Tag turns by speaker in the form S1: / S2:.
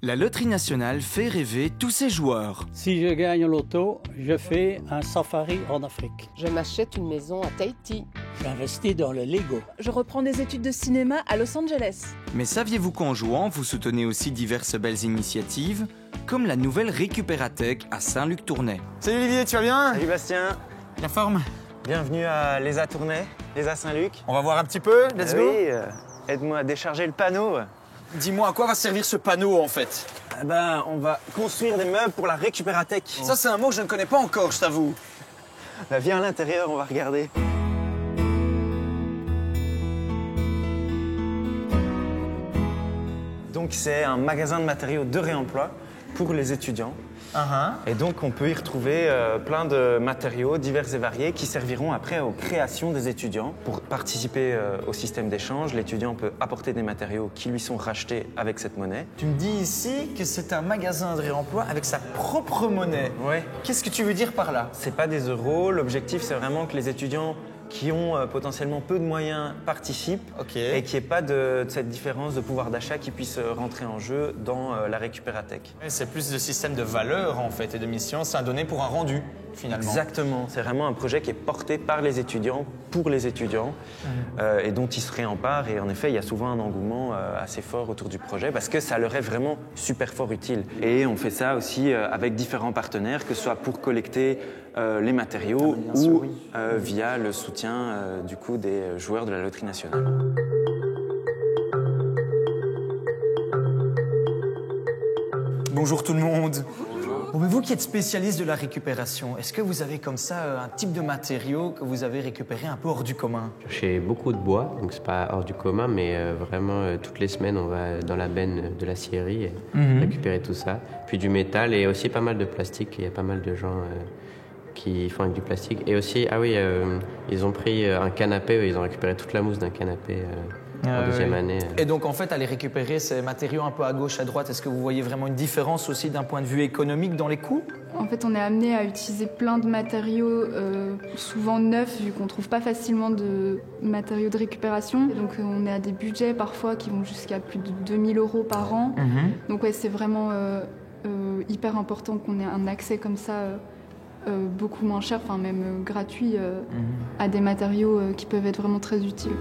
S1: La loterie nationale fait rêver tous ses joueurs.
S2: Si je gagne au loto, je fais un safari en Afrique.
S3: Je m'achète une maison à Tahiti.
S2: J'investis dans le Lego.
S4: Je reprends des études de cinéma à Los Angeles.
S1: Mais saviez-vous qu'en jouant, vous soutenez aussi diverses belles initiatives, comme la nouvelle Récupératech à Saint-Luc-Tournai.
S5: Salut Olivier, tu vas bien?
S6: Salut Bastien.
S5: La forme?
S6: Bienvenue à l'ESA Tournai, l'ESA Saint-Luc.
S5: On va voir un petit peu, let's go.
S6: Oui, aide-moi à décharger le panneau.
S5: Dis-moi, à quoi va servir ce panneau en fait?
S6: On va construire des meubles pour la Récupératech.
S5: Ça, c'est un mot que je ne connais pas encore, je t'avoue.
S6: Viens à l'intérieur, on va regarder. Donc c'est un magasin de matériaux de réemploi pour les étudiants. Et donc on peut y retrouver plein de matériaux divers et variés qui serviront après aux créations des étudiants. Pour participer au système d'échange, l'étudiant peut apporter des matériaux qui lui sont rachetés avec cette monnaie.
S5: Tu me dis ici que c'est un magasin de réemploi avec sa propre monnaie.
S6: Ouais.
S5: Qu'est-ce que tu veux dire par là?
S6: C'est pas des euros, l'objectif c'est vraiment que les étudiants qui ont potentiellement peu de moyens participent et qu'il n'y ait pas de cette différence de pouvoir d'achat qui puisse rentrer en jeu dans la Récupératech.
S5: C'est plus de système de valeur en fait et de mission, c'est un donné pour un rendu finalement.
S6: Exactement, c'est vraiment un projet qui est porté par les étudiants, pour les étudiants et dont ils se réemparent. Et en effet, il y a souvent un engouement assez fort autour du projet parce que ça leur est vraiment super fort utile. Et on fait ça aussi avec différents partenaires, que ce soit pour collecter les matériaux ou via le soutien du coup des joueurs de la loterie nationale.
S5: Bonjour tout le monde. Bon, mais vous qui êtes spécialiste de la récupération, est-ce que vous avez comme ça un type de matériau que vous avez récupéré un peu hors du commun?
S7: J'ai beaucoup de bois, donc c'est pas hors du commun, mais vraiment toutes les semaines on va dans la benne de la scierie et récupérer tout ça. Puis du métal et aussi pas mal de plastique, il y a pas mal de gens qui font avec du plastique. Et aussi, ils ont pris un canapé, ils ont récupéré toute la mousse d'un canapé en deuxième année.
S5: Et donc en fait, aller récupérer ces matériaux un peu à gauche, à droite, est-ce que vous voyez vraiment une différence aussi d'un point de vue économique dans les coûts?
S8: En fait, on est amené à utiliser plein de matériaux, souvent neufs, vu qu'on ne trouve pas facilement de matériaux de récupération. Et donc on est à des budgets parfois qui vont jusqu'à plus de 2000 € par an. Donc ouais, c'est vraiment hyper important qu'on ait un accès comme ça beaucoup moins cher, enfin même gratuit, à des matériaux qui peuvent être vraiment très utiles.